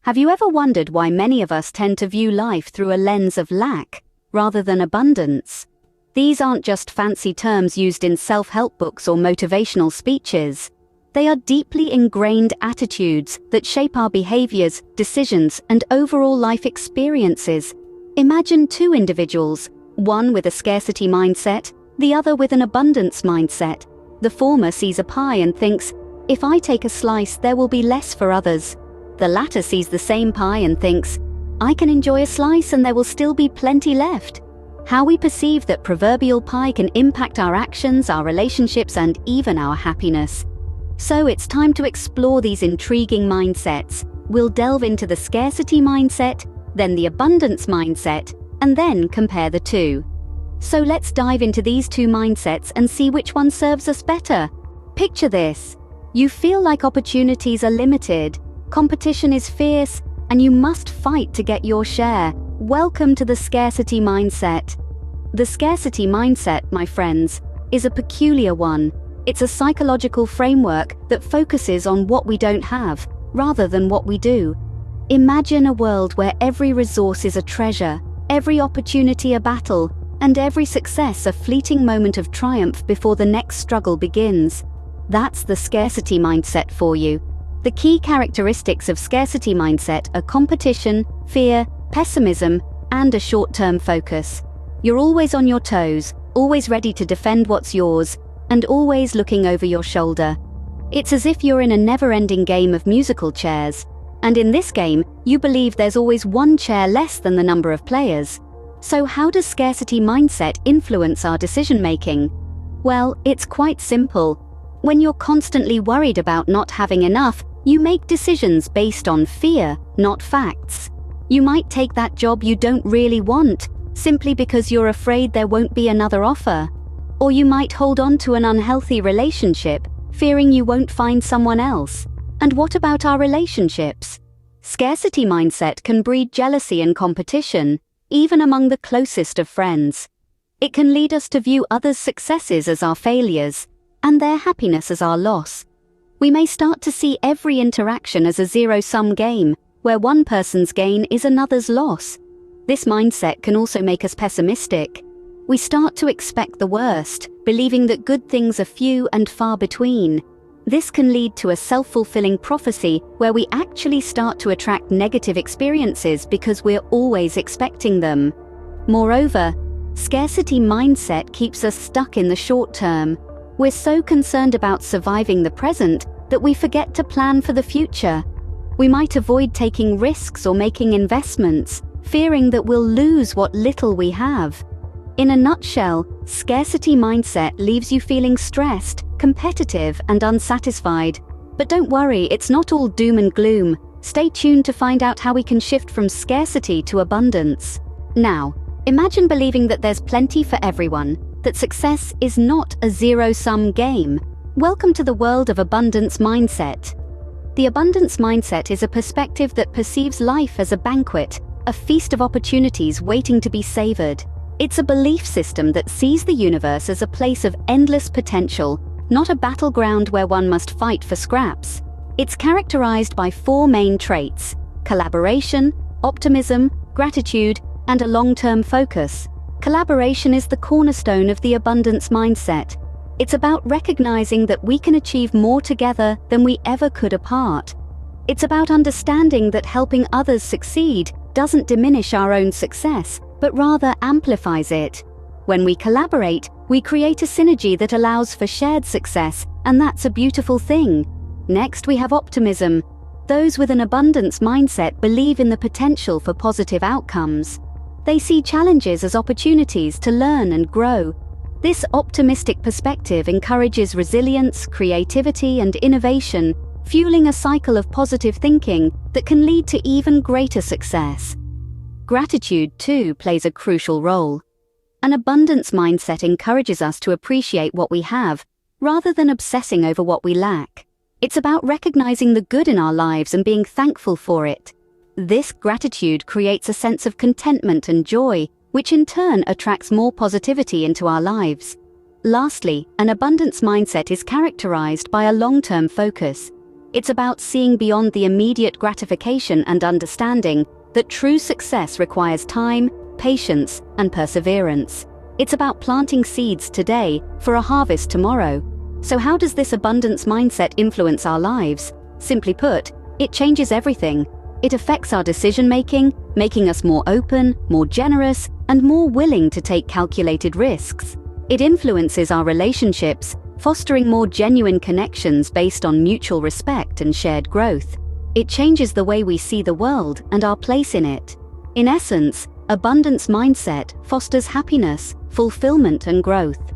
Have you ever wondered why many of us tend to view life through a lens of lack, rather than abundance? These aren't just fancy terms used in self-help books or motivational speeches. They are deeply ingrained attitudes that shape our behaviors, decisions, and overall life experiences. Imagine two individuals, one with a scarcity mindset, the other with an abundance mindset. The former sees a pie and thinks, "If I take a slice, there will be less for others." The latter sees the same pie and thinks, "I can enjoy a slice and there will still be plenty left." How we perceive that proverbial pie can impact our actions, our relationships, and even our happiness. So it's time to explore these intriguing mindsets. We'll delve into the scarcity mindset, then the abundance mindset, and then compare the two. So let's dive into these two mindsets and see which one serves us better. Picture this. You feel like opportunities are limited, competition is fierce, and you must fight to get your share. Welcome to the scarcity mindset. The scarcity mindset, my friends, is a peculiar one. It's a psychological framework that focuses on what we don't have, rather than what we do. Imagine a world where every resource is a treasure, every opportunity a battle, and every success a fleeting moment of triumph before the next struggle begins. That's the scarcity mindset for you. The key characteristics of scarcity mindset are competition, fear, pessimism, and a short-term focus. You're always on your toes, always ready to defend what's yours, and always looking over your shoulder. It's as if you're in a never-ending game of musical chairs, and in this game, you believe there's always one chair less than the number of players. So how does scarcity mindset influence our decision-making? Well, it's quite simple. When you're constantly worried about not having enough, you make decisions based on fear, not facts. You might take that job you don't really want, simply because you're afraid there won't be another offer. Or you might hold on to an unhealthy relationship, fearing you won't find someone else. And what about our relationships? Scarcity mindset can breed jealousy and competition, even among the closest of friends. It can lead us to view others' successes as our failures, and their happiness as our loss. We may start to see every interaction as a zero-sum game, where one person's gain is another's loss. This mindset can also make us pessimistic. We start to expect the worst, believing that good things are few and far between. This can lead to a self-fulfilling prophecy where we actually start to attract negative experiences because we're always expecting them. Moreover, scarcity mindset keeps us stuck in the short term. We're so concerned about surviving the present that we forget to plan for the future. We might avoid taking risks or making investments, fearing that we'll lose what little we have. In a nutshell, scarcity mindset leaves you feeling stressed, competitive, and unsatisfied. But don't worry, it's not all doom and gloom. Stay tuned to find out how we can shift from scarcity to abundance. Now, imagine believing that there's plenty for everyone, that success is not a zero-sum game. Welcome to the world of abundance mindset. The abundance mindset is a perspective that perceives life as a banquet, a feast of opportunities waiting to be savored. It's a belief system that sees the universe as a place of endless potential, not a battleground where one must fight for scraps. It's characterized by four main traits: collaboration, optimism, gratitude, and a long-term focus. Collaboration is the cornerstone of the abundance mindset. It's about recognizing that we can achieve more together than we ever could apart. It's about understanding that helping others succeed doesn't diminish our own success, but rather amplifies it. When we collaborate, we create a synergy that allows for shared success, and that's a beautiful thing. Next, we have optimism. Those with an abundance mindset believe in the potential for positive outcomes. They see challenges as opportunities to learn and grow. This optimistic perspective encourages resilience, creativity, and innovation, fueling a cycle of positive thinking that can lead to even greater success. Gratitude, too, plays a crucial role. An abundance mindset encourages us to appreciate what we have, rather than obsessing over what we lack. It's about recognizing the good in our lives and being thankful for it. This gratitude creates a sense of contentment and joy, which in turn attracts more positivity into our lives. Lastly, an abundance mindset is characterized by a long-term focus. It's about seeing beyond the immediate gratification and understanding that true success requires time, patience, and perseverance. It's about planting seeds today for a harvest tomorrow. So how does this abundance mindset influence our lives? Simply put, it changes everything. It affects our decision-making, making us more open, more generous, and more willing to take calculated risks. It influences our relationships, fostering more genuine connections based on mutual respect and shared growth. It changes the way we see the world and our place in it. In essence, abundance mindset fosters happiness, fulfillment, and growth.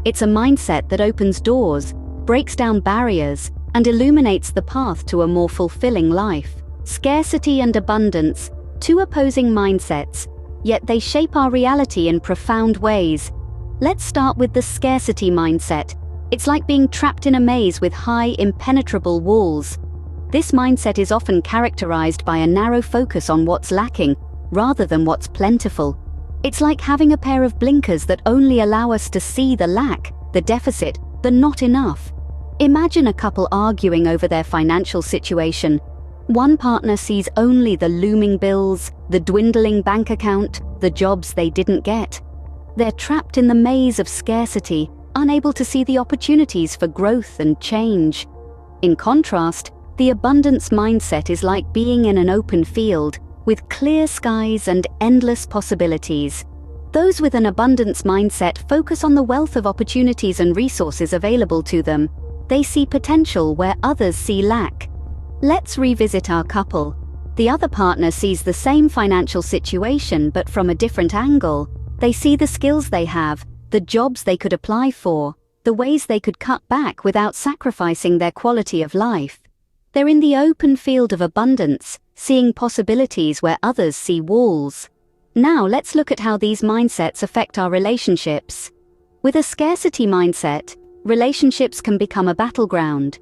It's a mindset that opens doors, breaks down barriers, and illuminates the path to a more fulfilling life. Scarcity and abundance, two opposing mindsets, yet they shape our reality in profound ways. Let's start with the scarcity mindset. It's like being trapped in a maze with high, impenetrable walls. This mindset is often characterized by a narrow focus on what's lacking, rather than what's plentiful. It's like having a pair of blinkers that only allow us to see the lack, the deficit, the not enough. Imagine a couple arguing over their financial situation. One partner sees only the looming bills, the dwindling bank account, the jobs they didn't get. They're trapped in the maze of scarcity, unable to see the opportunities for growth and change. In contrast, the abundance mindset is like being in an open field, with clear skies and endless possibilities. Those with an abundance mindset focus on the wealth of opportunities and resources available to them. They see potential where others see lack. Let's revisit our couple. The other partner sees the same financial situation but from a different angle. They see the skills they have, the jobs they could apply for, the ways they could cut back without sacrificing their quality of life. They're in the open field of abundance, seeing possibilities where others see walls. Now let's look at how these mindsets affect our relationships. With a scarcity mindset, relationships can become a battleground.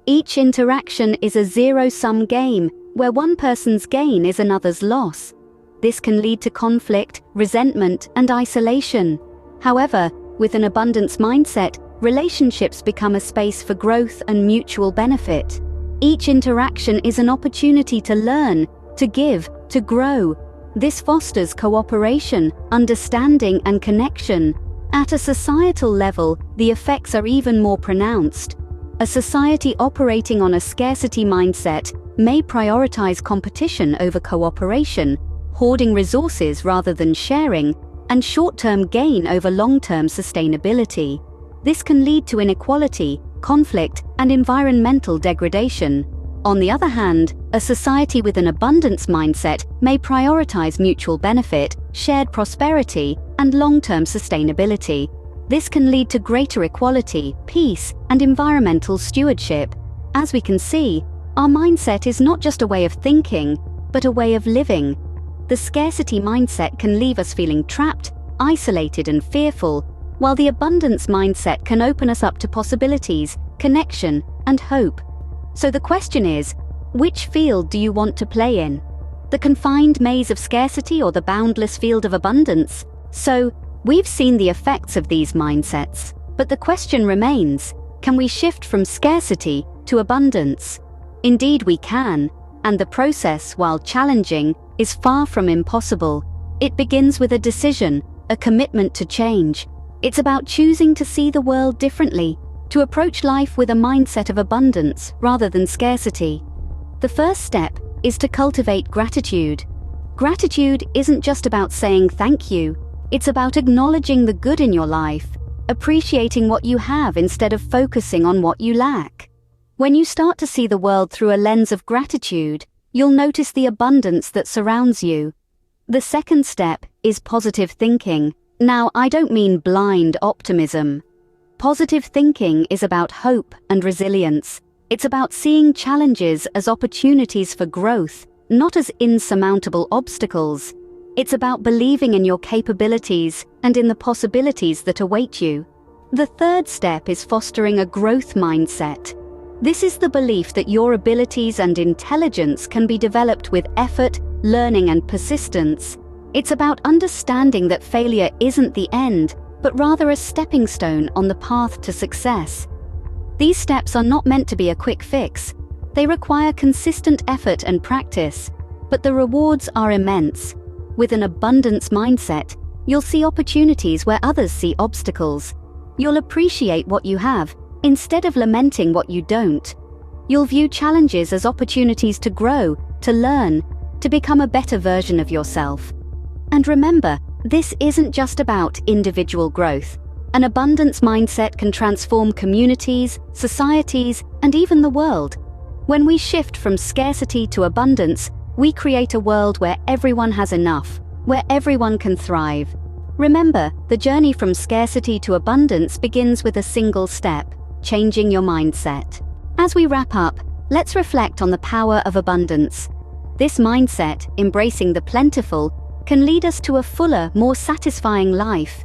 Each interaction is a zero-sum game, where one person's gain is another's loss. This can lead to conflict, resentment, and isolation. However, with an abundance mindset, relationships become a space for growth and mutual benefit. Each interaction is an opportunity to learn, to give, to grow. This fosters cooperation, understanding, and connection. At a societal level, the effects are even more pronounced. A society operating on a scarcity mindset may prioritize competition over cooperation, hoarding resources rather than sharing, and short-term gain over long-term sustainability. This can lead to inequality, conflict, and environmental degradation. On the other hand, a society with an abundance mindset may prioritize mutual benefit, shared prosperity, and long-term sustainability. This can lead to greater equality, peace, and environmental stewardship. As we can see, our mindset is not just a way of thinking, but a way of living. The scarcity mindset can leave us feeling trapped, isolated, and fearful, while the abundance mindset can open us up to possibilities, connection, and hope. So the question is, which field do you want to play in? The confined maze of scarcity or the boundless field of abundance? So, we've seen the effects of these mindsets, but the question remains, can we shift from scarcity to abundance? Indeed we can, and the process, while challenging, is far from impossible. It begins with a decision, a commitment to change. It's about choosing to see the world differently, to approach life with a mindset of abundance rather than scarcity. The first step is to cultivate gratitude. Gratitude isn't just about saying thank you, it's about acknowledging the good in your life, appreciating what you have instead of focusing on what you lack. When you start to see the world through a lens of gratitude, you'll notice the abundance that surrounds you. The second step is positive thinking. Now, I don't mean blind optimism. Positive thinking is about hope and resilience. It's about seeing challenges as opportunities for growth, not as insurmountable obstacles. It's about believing in your capabilities and in the possibilities that await you. The third step is fostering a growth mindset. This is the belief that your abilities and intelligence can be developed with effort, learning, and persistence. It's about understanding that failure isn't the end, but rather a stepping stone on the path to success. These steps are not meant to be a quick fix. They require consistent effort and practice, but the rewards are immense. With an abundance mindset, you'll see opportunities where others see obstacles. You'll appreciate what you have, instead of lamenting what you don't. You'll view challenges as opportunities to grow, to learn, to become a better version of yourself. And remember, this isn't just about individual growth. An abundance mindset can transform communities, societies, and even the world. When we shift from scarcity to abundance, we create a world where everyone has enough, where everyone can thrive. Remember, the journey from scarcity to abundance begins with a single step: changing your mindset. As we wrap up, let's reflect on the power of abundance. This mindset, embracing the plentiful, can lead us to a fuller, more satisfying life.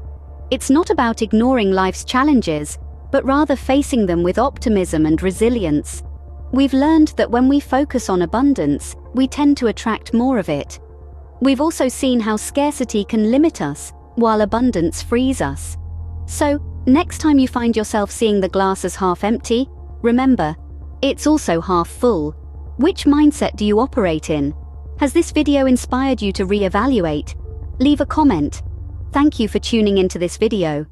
It's not about ignoring life's challenges, but rather facing them with optimism and resilience. We've learned that when we focus on abundance, we tend to attract more of it. We've also seen how scarcity can limit us, while abundance frees us. So, next time you find yourself seeing the glass as half empty, remember, it's also half full. Which mindset do you operate in? Has this video inspired you to reevaluate? Leave a comment. Thank you for tuning into this video.